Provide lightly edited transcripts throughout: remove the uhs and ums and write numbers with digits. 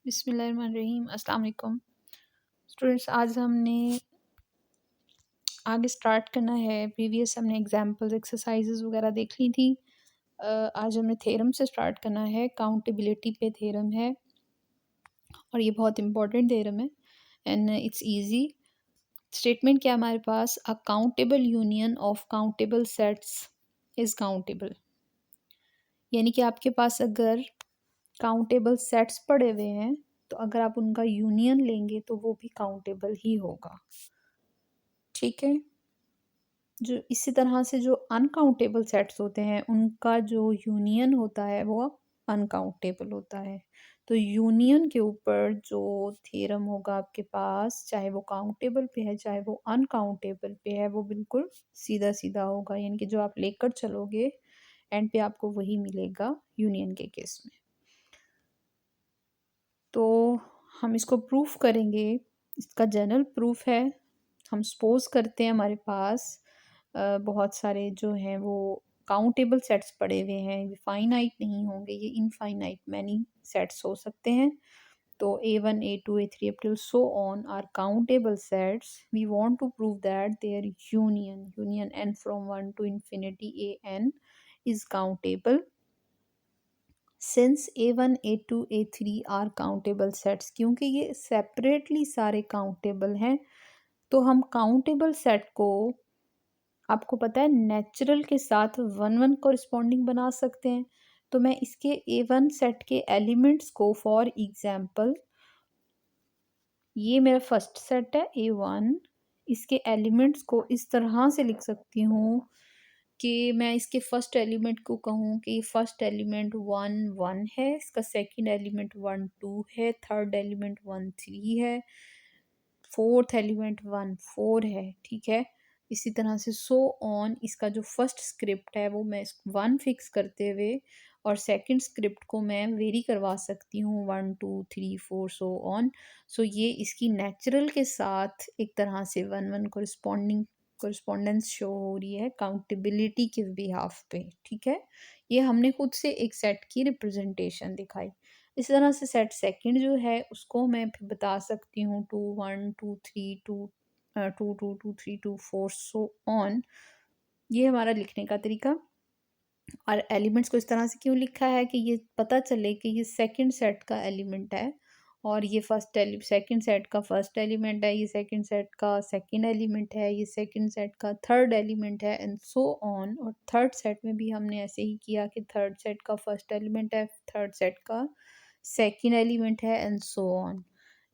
बिस्मिल्लाहिर्रहमानिर्रहीम अस्सलाम वालेकुम स्टूडेंट्स। आज हमने आगे स्टार्ट करना है। प्रीवियस हमने एग्जांपल्स एक्सरसाइजेज वगैरह देख ली थी। आज हमने थ्योरम से स्टार्ट करना है। काउंटेबिलिटी पे थ्योरम है और ये बहुत इंपॉर्टेंट थ्योरम है एंड इट्स इजी। स्टेटमेंट क्या हमारे पास, a countable union of countable sets is countable. यानी कि आपके पास अगर काउंटेबल सेट्स पड़े हुए हैं तो अगर आप उनका यूनियन लेंगे तो वो भी काउंटेबल ही होगा। ठीक है। जो इसी तरह से जो अनकाउंटेबल सेट्स होते हैं उनका जो यूनियन होता है वो अनकाउंटेबल होता है। तो यूनियन के ऊपर जो थ्योरम होगा आपके पास, चाहे वो काउंटेबल पे है चाहे वो अनकाउंटेबल पे है, वो बिल्कुल सीधा सीधा होगा। यानी कि जो आप लेकर चलोगे एंड पे आपको वही मिलेगा यूनियन के केस में। तो हम इसको प्रूफ करेंगे। इसका जनरल प्रूफ है। हम सपोज करते हैं हमारे पास बहुत सारे जो हैं वो काउंटेबल सेट्स पड़े हुए हैं। ये फाइनाइट नहीं होंगे, ये इनफाइनाइट मैनी सेट्स हो सकते हैं। तो A1 A2 A3 up till so on are countable sets. We want to prove that their union n from 1 to infinity an is countable. Since A1 A2 A3 are countable sets, क्योंकि ये separately सारे countable हैं तो हम countable set को, आपको पता है, नेचुरल के साथ वन वन कोरिस्पॉन्डिंग बना सकते हैं। तो मैं इसके A1 सेट के एलिमेंट्स को, फॉर एग्जांपल ये मेरा फर्स्ट सेट है A1, इसके एलिमेंट्स को इस तरह से लिख सकती हूँ कि मैं इसके फर्स्ट एलिमेंट को कहूँ कि फर्स्ट एलिमेंट 1 1 है, इसका सेकंड एलिमेंट 1 2 है, थर्ड एलिमेंट 1 3 है, फोर्थ एलिमेंट 1 4 है। ठीक है। इसी तरह से सो ऑन, इसका जो फर्स्ट स्क्रिप्ट है वो मैं 1 फिक्स करते हुए और सेकंड स्क्रिप्ट को मैं वेरी करवा सकती हूँ 1 2 3 4 सो ऑन। सो ये इसकी नेचुरल के साथ एक तरह से वन वन कोरिस्पोंडेंस शो हो रही है काउंटेबिलिटी के बिहाफ पे। ठीक है। ये हमने खुद से एक सेट की रिप्रेजेंटेशन दिखाई। इस तरह से सेट सेकंड जो है उसको मैं फिर बता सकती हूँ 2 1 2 3 2 2 2 2 3 2 4 सो ऑन। ये हमारा लिखने का तरीका। और एलिमेंट्स को इस तरह से क्यों लिखा है कि ये पता चले कि ये सेकंड सेट का एलिमेंट है और ये सेकंड सेट का फर्स्ट एलिमेंट है, ये सेकंड सेट का सेकंड एलिमेंट है, ये सेकंड सेट का थर्ड एलिमेंट है एंड सो ऑन। और थर्ड सेट में भी हमने ऐसे ही किया कि थर्ड सेट का फर्स्ट एलिमेंट है, थर्ड सेट का सेकंड एलिमेंट है एंड सो ऑन।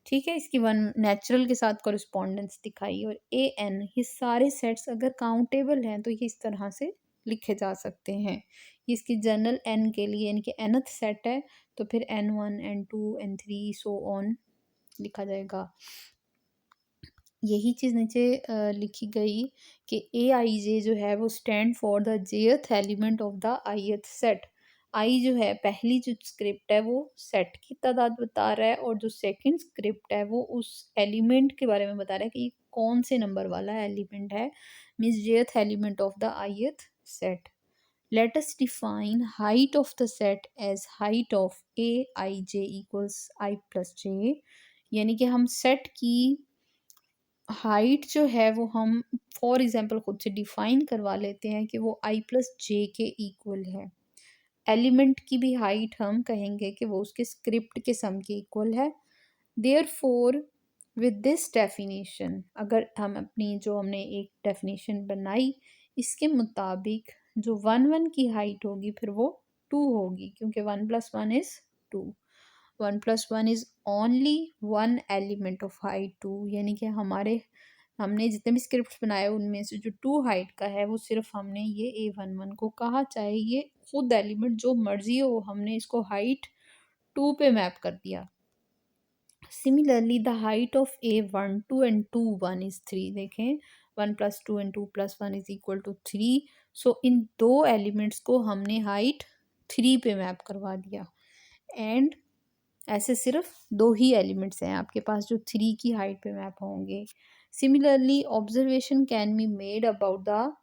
ठीक है। इसकी वन नेचुरल के साथ कॉरेस्पॉन्डेंस दिखाई। और AN, ये सारे सेट्स अगर काउंटेबल हैं तो ये इस तरह से लिखे जा सकते हैं। ये इसकी जनरल n के लिए, यानी कि nth सेट है तो फिर N1 N2 N3 so on लिखा जाएगा। यही चीज़ नीचे लिखी गई कि AIJ जो है वो stand for the jth element of the ith set. I जो है पहली जो स्क्रिप्ट है वो सेट की तादाद बता रहा है और जो सेकंड स्क्रिप्ट है वो उस एलिमेंट के बारे में बता रहा है कि कौन से नंबर वाला एलिमेंट है, means jth element of the ith set. Let us define height of the set as height of Aij equals I plus j। यानी कि हम सेट की हाइट जो है वो हम फॉर एग्जांपल खुद से डिफाइन करवा लेते हैं कि वो I प्लस जे के इक्वल है। एलिमेंट की भी हाइट हम कहेंगे कि वो उसके स्क्रिप्ट के सम के इक्वल है। देयरफॉर विद दिस डेफिनेशन, अगर हम अपनी जो हमने एक डेफिनेशन बनाई इसके मुताबिक जो 1 1 की हाइट होगी फिर वो 2 होगी, क्योंकि 1 + 1 is 2। 1 + 1 is only 1 element of height 2। यानी कि हमने जितने भी स्क्रिप्ट्स बनाए उनमें से जो 2 हाइट का है वो सिर्फ हमने ये A11 को कहा, चाहे ये खुद एलिमेंट जो मर्जी हो, हमने इसको हाइट 2 पे मैप कर दिया। Similarly the height of A12 and 21 is 3। देखें 1 + 2 एंड 2 + 1 इज इक्वल टू 3। सो इन दो एलिमेंट्स को हमने हाइट 3 पे मैप करवा दिया एंड ऐसे सिर्फ 2 ही एलिमेंट्स हैं आपके पास जो 3 की हाइट पे मैप होंगे। Similarly observation can be made about the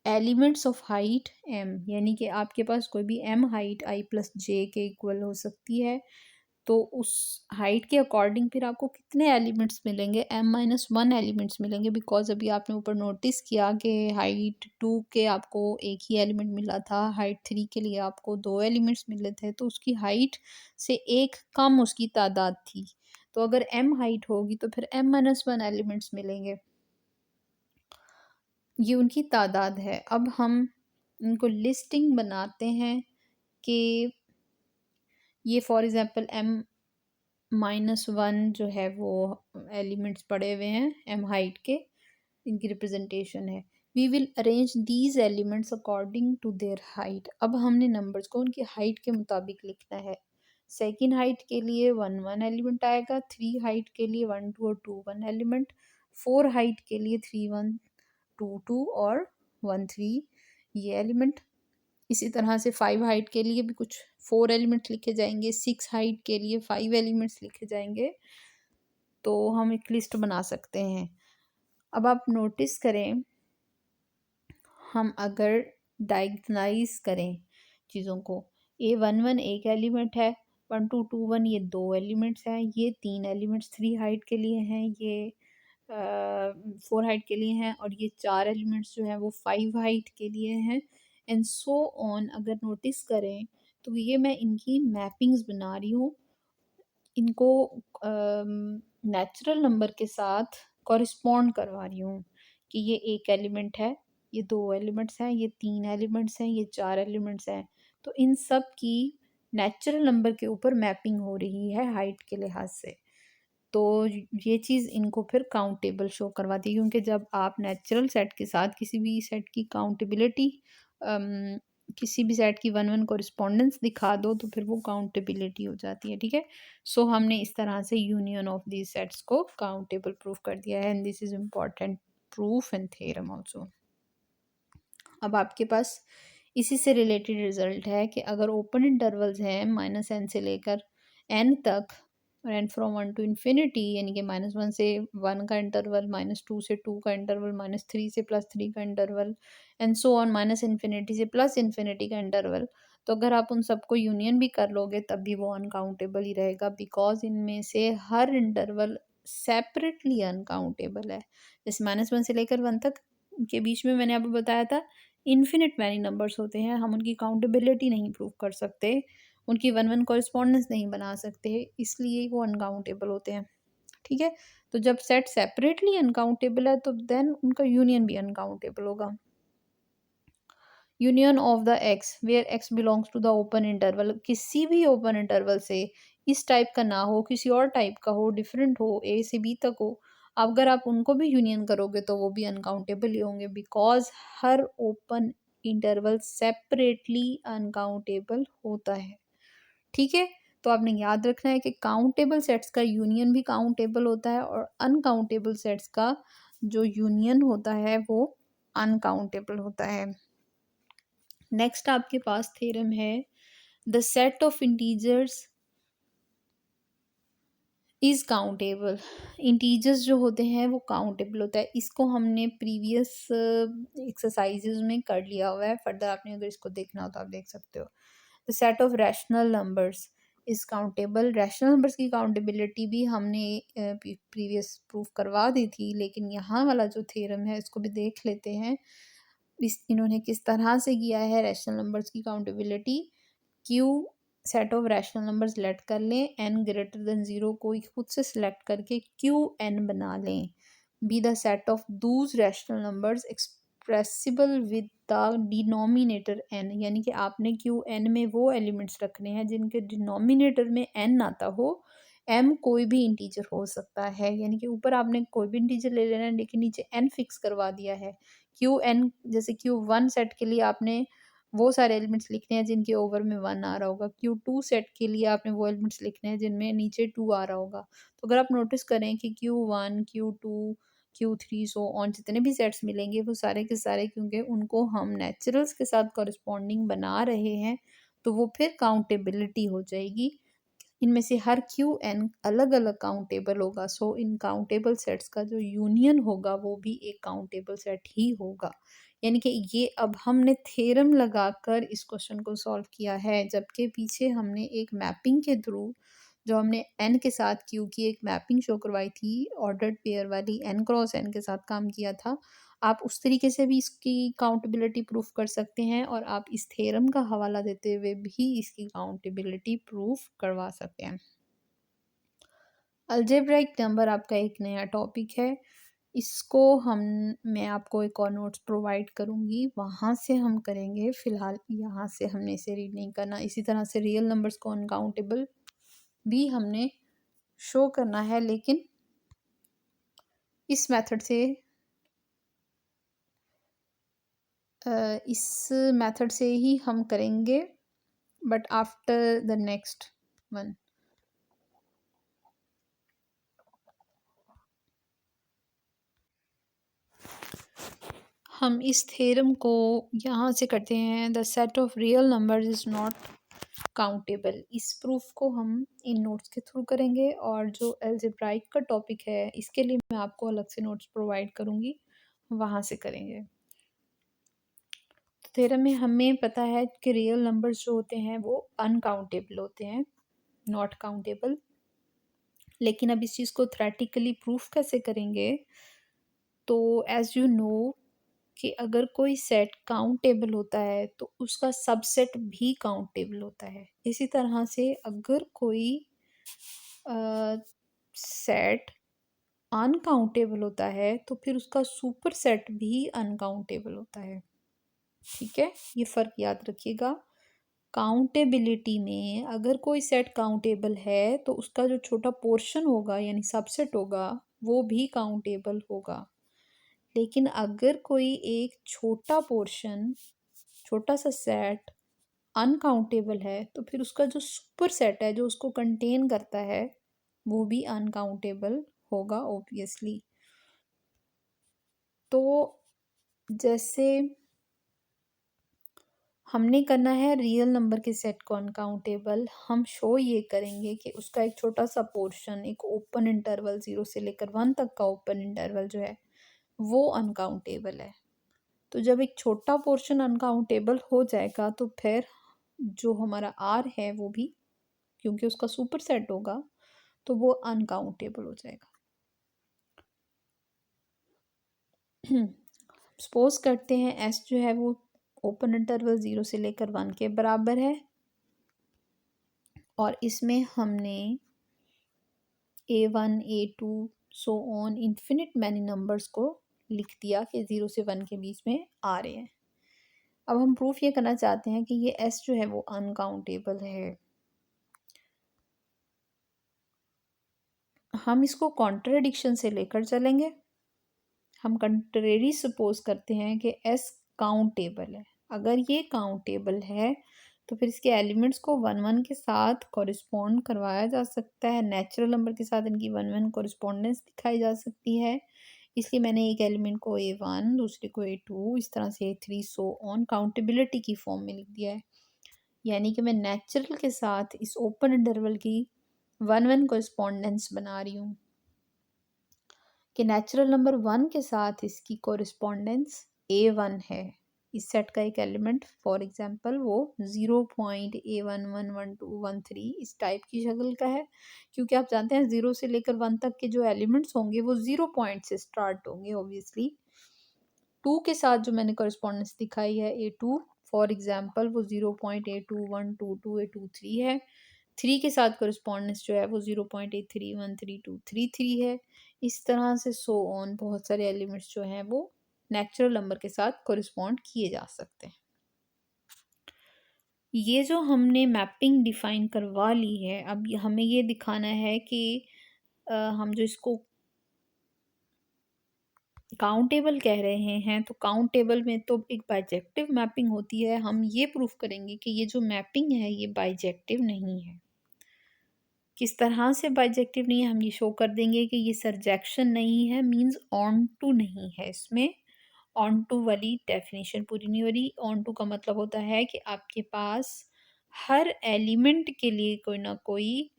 elements of height m, यानी कि आपके पास कोई भी m height i plus j के इक्वल हो सकती है। तो उस हाइट के अकॉर्डिंग फिर आपको कितने एलिमेंट्स मिलेंगे, m-1 एलिमेंट्स मिलेंगे, बिकॉज अभी आपने ऊपर नोटिस किया कि हाइट 2 के आपको एक ही एलिमेंट मिला था, हाइट 3 के लिए आपको 2 एलिमेंट्स मिले थे, तो उसकी हाइट से एक कम उसकी तादाद थी। तो अगर m हाइट होगी तो फिर m-1 एलिमेंट्स मिलेंगे। ये उनकी तादाद है। अब हम इनको लिस्टिंग बनाते हैं कि ये फॉर एग्ज़ाम्पल m-1 जो है वो एलिमेंट्स पड़े हुए हैं m हाइट के, इनकी रिप्रेजेंटेशन है। We will arrange these elements according to their height. अब हमने नंबर्स को उनकी हाइट के मुताबिक लिखना है। सेकेंड हाइट के लिए 1 एलिमेंट आएगा, 3 हाइट के लिए 1 2 और 2 1 एलिमेंट, 4 हाइट के लिए 3 1 2 2 और 1 3 ये एलिमेंट। इसी तरह से 5 हाइट के लिए भी कुछ 4 एलिमेंट्स लिखे जाएंगे, 6 हाइट के लिए 5 एलिमेंट्स लिखे जाएंगे। तो हम एक लिस्ट बना सकते हैं। अब आप नोटिस करें, हम अगर डायगोनलाइज करें चीज़ों को, A11 एक एलिमेंट है, 1 2 2 1 ये 2 एलिमेंट्स हैं, ये 3 एलिमेंट्स 3 हाइट के लिए हैं, ये 4 हाइट के लिए हैं, और ये 4 एलिमेंट्स जो हैं वो 5 हाइट के लिए हैं, एंड सो ऑन। अगर नोटिस करें तो ये मैं इनकी मैपिंग्स बना रही हूँ, इनको नेचुरल नंबर के साथ कॉरिस्पॉन्ड करवा रही हूँ कि ये एक एलिमेंट है, ये 2 एलिमेंट्स हैं, ये 3 एलिमेंट्स हैं, ये 4 एलिमेंट्स हैं। तो इन सब की नेचुरल नंबर के ऊपर मैपिंग हो रही है हाइट के लिहाज से। तो ये चीज़ इनको फिर काउंटेबल शो करवाती है, क्योंकि जब आप नेचुरल सेट के साथ किसी भी सेट की काउंटेबिलिटी, किसी भी सेट की 1 1 कॉरिस्पॉन्डेंस दिखा दो तो फिर वो काउंटेबिलिटी हो जाती है। ठीक है, सो हमने इस तरह से यूनियन ऑफ दीज सेट्स को काउंटेबल प्रूफ कर दिया है, and this is important proof and theorem also. अब आपके पास इसी से रिलेटेड रिजल्ट है कि अगर ओपन इंटरवल्स हैं -n से लेकर n तक, और n फ्रॉम 1 टू इन्फिनिटी, यानी कि -1 से 1 का इंटरवल, -2 से 2 का इंटरवल, -3 से +3 का interval, and so on, -infinity से +इन्फिनिटी का इंटरवल, तो अगर आप उन सबको यूनियन भी कर लोगे तब भी वो अनकाउंटेबल ही रहेगा, बिकॉज इनमें से हर इंटरवल सेपरेटली अनकाउंटेबल है। जैसे -1 से लेकर 1 तक के बीच में मैंने आपको बताया था इन्फिनिट मैनी नंबर्स होते हैं, हम उनकी काउंटेबिलिटी नहीं प्रूव कर सकते, उनकी 1 1 कॉरिस्पॉन्डेंस नहीं बना सकते, इसलिए वो अनकाउंटेबल होते हैं। ठीक है, तो जब सेट सेपरेटली अनकाउंटेबल है तो देन उनका यूनियन भी अनकाउंटेबल होगा। Union of the x where x belongs to the open interval, किसी भी ओपन इंटरवल से इस टाइप का ना हो, किसी और टाइप का हो, डिफरेंट हो, ए से बी तक हो, अगर आप उनको भी यूनियन करोगे तो वो भी अनकाउंटेबल ही होंगे, because her open interval separately uncountable होता है। ठीक है, तो आपने याद रखना है कि काउंटेबल सेट्स का यूनियन भी काउंटेबल होता है, और अनकाउंटेबल सेट्स का जो यूनियन होता है वो अनकाउंटेबल होता है। नेक्स्ट आपके पास थ्योरम है, the set of integers is countable. Integers जो होते हैं वो काउंटेबल होता है, इसको हमने प्रीवियस एक्सरसाइजेज में कर लिया हुआ है, फर्दर आपने अगर इसको देखना हो तो आप देख सकते हो। The set of rational numbers is countable. Rational numbers की काउंटेबिलिटी भी हमने प्रीवियस प्रूफ करवा दी थी, लेकिन यहाँ वाला जो थ्योरम है इसको भी देख लेते हैं, इन्होंने किस तरह से किया है रैशनल नंबर्स की accountability. Q set of rational numbers select कर लें, n ग्रेटर देन 0 को खुद से सिलेक्ट करके क्यू एन बना लें, be the set of Dooj rational numbers expressible with the denominator n, यानी कि आपने क्यू एन में वो एलिमेंट्स रखने हैं जिनके डिनोमिनेटर में n आता हो। m कोई भी इंटीजर हो सकता है, यानी कि ऊपर आपने कोई भी इंटीजर ले लेना है लेकिन नीचे n फिक्स करवा दिया है। क्यू एन, जैसे Q1 सेट के लिए आपने वो सारे एलिमेंट्स लिखने हैं जिनके ओवर में 1 आ रहा होगा, Q2 सेट के लिए आपने वो एलिमेंट्स लिखने हैं जिनमें नीचे 2 आ रहा होगा। तो अगर आप नोटिस करें कि Q1 Q2 Q3 so on जितने भी सेट्स मिलेंगे वो सारे के सारे, क्योंकि उनको हम नेचुरल्स के साथ कॉरस्पॉन्डिंग बना रहे हैं, तो वो फिर काउंटेबिलिटी हो जाएगी। इनमें से हर क्यू एन अलग अलग काउंटेबल होगा, सो इन काउंटेबल सेट्स का जो यूनियन होगा वो भी एक काउंटेबल सेट ही होगा। यानी कि ये अब हमने थ्योरम लगाकर इस क्वेश्चन को सॉल्व किया है, जबकि पीछे हमने एक मैपिंग के थ्रू जो हमने n के साथ q की एक मैपिंग शो करवाई थी ऑर्डर्ड पेयर वाली n क्रॉस n के साथ काम किया था। आप उस तरीके से भी इसकी काउंटेबिलिटी प्रूफ कर सकते हैं और आप इस थ्योरम का हवाला देते हुए भी इसकी काउंटेबिलिटी प्रूफ करवा सकते हैं। अलजेब्राइक नंबर आपका एक नया टॉपिक है। इसको मैं आपको एक और नोट्स प्रोवाइड करूँगी, वहाँ से हम करेंगे। फ़िलहाल यहाँ से हमने इसे रीड नहीं करना। इसी तरह से रियल नंबर्स को अनकाउंटेबल भी हमने शो करना है, लेकिन इस मेथड से ही हम करेंगे, but after the next one. हम इस थ्योरम को यहाँ से करते हैं। The set of real numbers is not countable. इस प्रूफ को हम इन नोट्स के थ्रू करेंगे, और जो अलजेब्राइक का टॉपिक है इसके लिए मैं आपको अलग से नोट्स प्रोवाइड करूँगी, वहाँ से करेंगे। तो थ्योरम में हमें पता है कि रियल नंबर्स जो होते हैं वो अनकाउंटेबल होते हैं, नॉट काउंटेबल। लेकिन अब इस चीज़ को थ्योरेटिकली प्रूफ कैसे करेंगे? तो एज यू नो कि अगर कोई सेट काउंटेबल होता है तो उसका सबसेट भी काउंटेबल होता है। इसी तरह से अगर कोई सेट अनकाउंटेबल होता है तो फिर उसका सुपर सेट भी अनकाउंटेबल होता है। ठीक है, ये फ़र्क याद रखिएगा। काउंटेबिलिटी में अगर कोई सेट काउंटेबल है तो उसका जो छोटा पोर्शन होगा यानी सबसेट होगा वो भी काउंटेबल होगा। लेकिन अगर कोई एक छोटा पोर्शन, छोटा सा सेट अनकाउंटेबल है तो फिर उसका जो सुपर सेट है जो उसको कंटेन करता है वो भी अनकाउंटेबल होगा ऑब्वियसली। तो जैसे हमने करना है रियल नंबर के सेट को अनकाउंटेबल, हम शो ये करेंगे कि उसका एक छोटा सा पोर्शन, एक ओपन इंटरवल 0 से लेकर 1 तक का ओपन इंटरवल जो है वो अनकाउंटेबल है। तो जब एक छोटा पोर्शन अनकाउंटेबल हो जाएगा तो फिर जो हमारा आर है वो भी, क्योंकि उसका सुपर सेट होगा, तो वो अनकाउंटेबल हो जाएगा। सपोज करते हैं एस जो है वो ओपन इंटरवल 0 से लेकर 1 के बराबर है, और इसमें हमने A1 A2 so on infinite many numbers को लिख दिया कि 0 से 1 के बीच में आ रहे हैं। अब हम प्रूफ ये करना चाहते हैं कि ये एस जो है वो अनकाउंटेबल है। हम इसको कॉन्ट्रडिक्शन से लेकर चलेंगे। हम कंट्रेरी सपोज करते हैं कि एस काउंटेबल है। अगर ये काउंटेबल है तो फिर इसके एलिमेंट्स को 1 1 के साथ कॉरिस्पॉन्ड करवाया जा सकता है। नेचुरल नंबर के साथ इनकी 1 1 कॉरिस्पॉन्डेंस दिखाई जा सकती है। इसलिए मैंने एक एलिमेंट को A1, दूसरे को A2, इस तरह से A3 सो ऑन काउंटेबिलिटी की फॉर्म में लिख दिया है। यानी कि मैं नेचुरल के साथ इस ओपन इंटरवल की 1 1 कॉरिस्पॉन्डेंस बना रही हूँ कि नेचुरल नंबर 1 के साथ इसकी कॉरिस्पॉन्डेंस A1 है। इस सेट का एक एलिमेंट फॉर एग्जांपल वो 0.A111213 इस टाइप की शक्ल का है, क्योंकि आप जानते हैं 0 से लेकर 1 तक के जो एलिमेंट्स होंगे वो 0 पॉइंट से स्टार्ट होंगे ऑब्वियसली। 2 के साथ जो मैंने कॉरिस्पॉन्डेंस दिखाई है A2 फॉर एग्जांपल वो 0.A2122 A23 है। 3 के साथ कॉरिस्पॉन्डेंस जो है वो 0.831323 है। इस तरह से सो ऑन बहुत सारे एलिमेंट्स जो हैं वो नेचुरल नंबर के साथ कॉरिस्पॉन्ड किए जा सकते हैं। ये जो हमने मैपिंग डिफाइन करवा ली है, अब हमें ये दिखाना है कि हम जो इसको काउंटेबल कह रहे हैं तो काउंटेबल में तो एक बाइजेक्टिव मैपिंग होती है। हम ये प्रूफ करेंगे कि ये जो मैपिंग है ये बाइजेक्टिव नहीं है। किस तरह से बाइजेक्टिव नहीं है हम ये शो कर देंगे कि ये सरजेक्शन नहीं है, मींस ऑन टू नहीं है। इसमें ऑन टू वाली डेफिनेशन पूरी नहीं हो रही। ऑन टू का मतलब होता है कि आपके पास हर एलिमेंट के लिए कोई ना कोई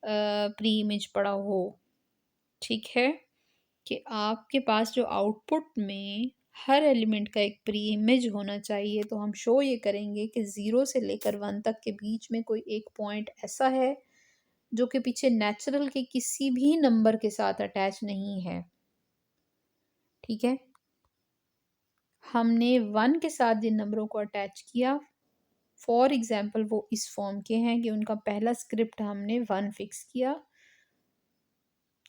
प्री इमेज पड़ा हो। ठीक है, कि आपके पास जो आउटपुट में हर एलिमेंट का एक प्री इमेज होना चाहिए। तो हम शो ये करेंगे कि 0 से लेकर 1 तक के बीच में कोई एक पॉइंट ऐसा है जो कि पीछे नेचुरल के किसी भी नंबर के साथ अटैच नहीं है। ठीक है, हमने 1 के साथ जिन नंबरों को अटैच किया, फॉर एग्जाम्पल वो इस फॉर्म के हैं कि उनका पहला स्क्रिप्ट हमने 1 फिक्स किया,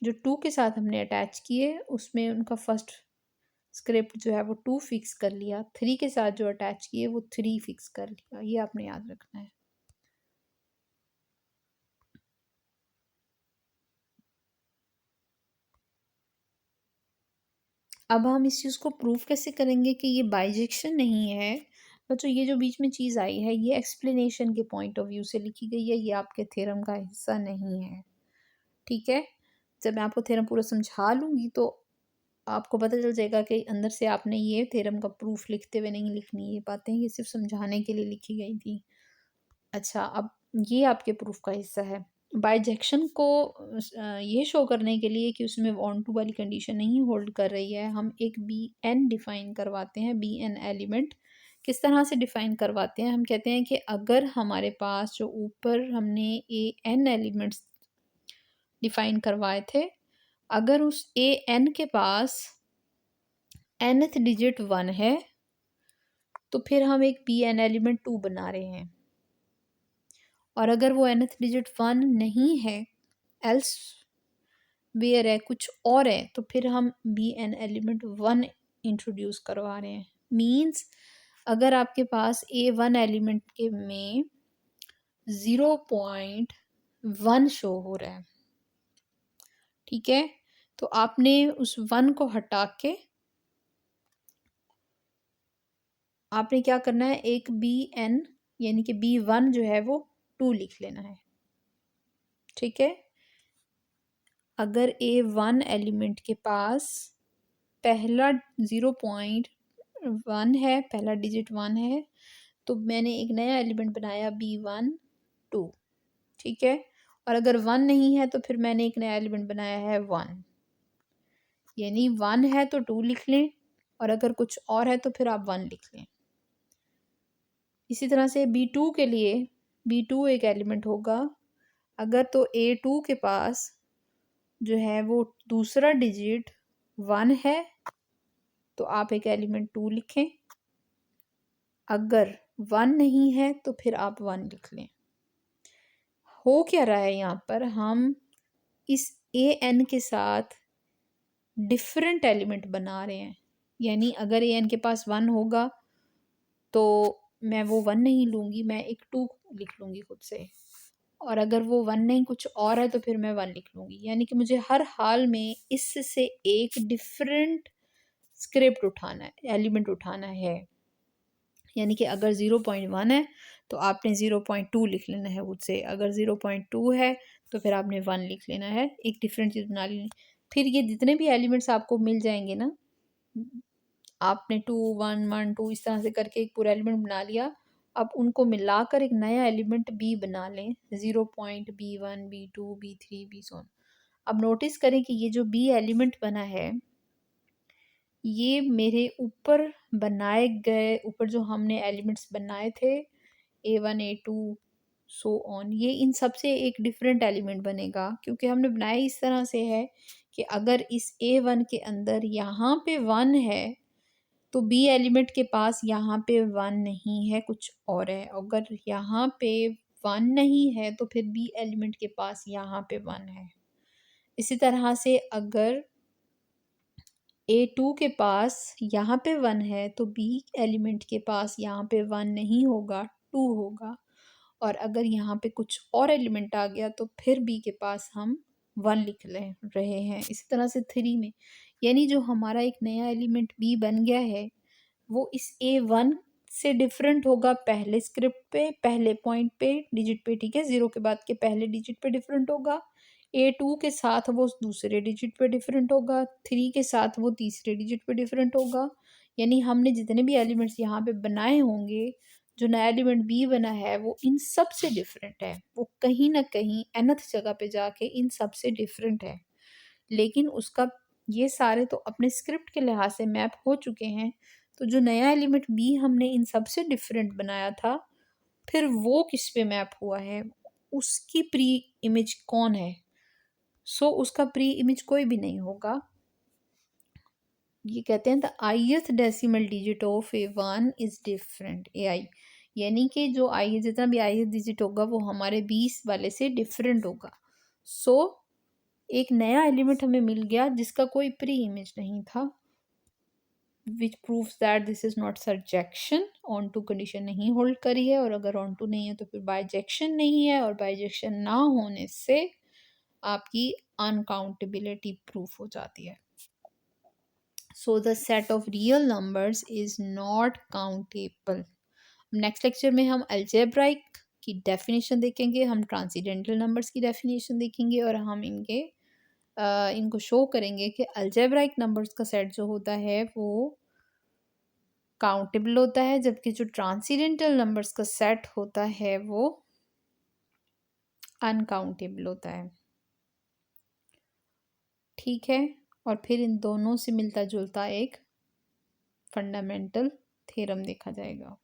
जो 2 के साथ हमने अटैच किए उसमें उनका फर्स्ट स्क्रिप्ट जो है वो 2 फिक्स कर लिया, 3 के साथ जो अटैच किए वो 3 फिक्स कर लिया। ये आपने याद रखना है। अब हम इस चीज़ को प्रूव कैसे करेंगे कि ये बाइजेक्शन नहीं है। बच्चों ये जो बीच में चीज़ आई है ये एक्सप्लेनेशन के पॉइंट ऑफ व्यू से लिखी गई है, ये आपके थ्योरम का हिस्सा नहीं है। ठीक है, जब मैं आपको थ्योरम पूरा समझा लूँगी तो आपको पता चल जाएगा कि अंदर से आपने ये थ्योरम का प्रूफ लिखते हुए नहीं लिखनी, ये बातें ये सिर्फ समझाने के लिए लिखी गई थी। अच्छा, अब ये आपके प्रूफ का हिस्सा है। बाइजेक्शन को ये शो करने के लिए कि उसमें 1 2 वाली कंडीशन नहीं होल्ड कर रही है, हम एक बी एन डिफाइन करवाते हैं। बी एन एलिमेंट किस तरह से डिफाइन करवाते हैं? हम कहते हैं कि अगर हमारे पास जो ऊपर हमने ए एन एलिमेंट्स डिफाइन करवाए थे, अगर उस ए एन के पास nth डिजिट 1 है तो फिर हम एक बी एन एलिमेंट 2 बना रहे हैं। और अगर वो nth डिजिट 1 नहीं है, एल्स वेयर है, कुछ और है, तो फिर हम बी एन एलिमेंट 1 इंट्रोड्यूस करवा रहे हैं। मीन्स अगर आपके पास ए वन एलिमेंट के में 0.1 शो हो रहा है, ठीक है, तो आपने उस 1 को हटा के आपने क्या करना है, एक बी एन यानी कि बी वन जो है वो 2 लिख लेना है। ठीक है, अगर ए वन एलिमेंट के पास पहला 0.1 है, पहला डिजिट 1 है, तो मैंने एक नया एलिमेंट बनाया B12। ठीक है, और अगर 1 नहीं है तो फिर मैंने एक नया एलिमेंट बनाया है 1। यानी 1 है तो 2 लिख लें, और अगर कुछ और है तो फिर आप 1 लिख लें। इसी तरह से B2 के लिए B2 एक एलिमेंट होगा, अगर तो A2 के पास जो है वो दूसरा डिजिट 1 है तो आप एक एलिमेंट 2 लिखें, अगर 1 नहीं है तो फिर आप 1 लिख लें। हो क्या रहा है यहाँ पर, हम इस ए एन के साथ डिफरेंट एलिमेंट बना रहे हैं। यानी अगर ए एन के पास 1 होगा तो मैं वो 1 नहीं लूँगी, मैं एक 2 लिख लूँगी खुद से, और अगर वो 1 नहीं कुछ और है तो फिर मैं 1 लिख लूँगी। यानी कि मुझे हर हाल में इससे एक डिफरेंट स्क्रिप्ट उठाना है, एलिमेंट उठाना है। यानी कि अगर 0.1 है तो आपने 0.2 लिख लेना है खुद से, अगर 0.2 है तो फिर आपने 1 लिख लेना है, एक डिफरेंट चीज़ बना लेनी। फिर ये जितने भी एलिमेंट्स आपको मिल जाएंगे ना, आपने 2 1 1 2 इस तरह से करके एक पूरा एलिमेंट बना लिया, अब उनको मिलाकर एक नया एलिमेंट बी बना लें, 0.B1 B2 B3 बी सोन। अब नोटिस करें कि ये जो बी एलिमेंट बना है, ये मेरे ऊपर बनाए गए, ऊपर जो हमने एलिमेंट्स बनाए थे A1 A2 सो ऑन, ये इन सब से एक डिफरेंट एलिमेंट बनेगा, क्योंकि हमने बनाया इस तरह से है कि अगर इस A1 के अंदर यहाँ पे 1 है तो बी एलिमेंट के पास यहाँ पे 1 नहीं है, कुछ और है। अगर यहाँ पे 1 नहीं है तो फिर बी एलिमेंट के पास यहाँ पे 1 है। इसी तरह से अगर A2 के पास यहाँ पे 1 है तो बी एलिमेंट के पास यहाँ पे 1 नहीं होगा, 2 होगा, और अगर यहाँ पे कुछ और एलिमेंट आ गया तो फिर बी के पास हम 1 लिख रहे हैं। इसी तरह से 3 में, यानी जो हमारा एक नया एलिमेंट बी बन गया है वो इस A1 से डिफरेंट होगा पहले स्क्रिप्ट पे, पहले पॉइंट पे, डिजिट पे। ठीक है, 0 के बाद के पहले डिजिट पे डिफरेंट होगा, A2 के साथ वो दूसरे डिजिट पे डिफरेंट होगा, 3 के साथ वो तीसरे डिजिट पे डिफरेंट होगा। यानी हमने जितने भी एलिमेंट्स यहाँ पे बनाए होंगे, जो नया एलिमेंट बी बना है वो इन सब से डिफरेंट है, वो कहीं ना कहीं nth जगह पे जाके इन सब से डिफरेंट है। लेकिन उसका ये सारे तो अपने स्क्रिप्ट के लिहाज से मैप हो चुके हैं। तो जो नया एलिमेंट बी हमने इन सबसे डिफरेंट बनाया था, फिर वो किस पे मैप हुआ है, उसकी प्री इमेज कौन है? सो उसका प्री इमेज कोई भी नहीं होगा। ये कहते हैं the ith decimal digit of A1 is different AI, यानी कि जो आई जितना भी ith डिजिट होगा वो हमारे 20 वाले से डिफरेंट होगा। सो एक नया एलिमेंट हमें मिल गया जिसका कोई प्री इमेज नहीं था, which proves that this is not surjection. Onto condition नहीं होल्ड करी है, और अगर ऑन टू नहीं है तो फिर बाइजेक्शन नहीं है, और बाइजेक्शन ना होने से आपकी अनकाउंटेबिलिटी प्रूफ हो जाती है। So the set of real numbers is not countable. Next lecture में हम अलजेब्राइक की डेफिनेशन देखेंगे, हम ट्रांसीडेंटल नंबर्स की डेफिनेशन देखेंगे, और हम इनको शो करेंगे कि अलजेब्राइक नंबर्स का सेट जो होता है वो काउंटेबल होता है, जबकि जो ट्रांसीडेंटल नंबर्स का सेट होता है वो अनकाउंटेबल होता है। ठीक है, और फिर इन दोनों से मिलता जुलता एक फंडामेंटल थ्योरम देखा जाएगा।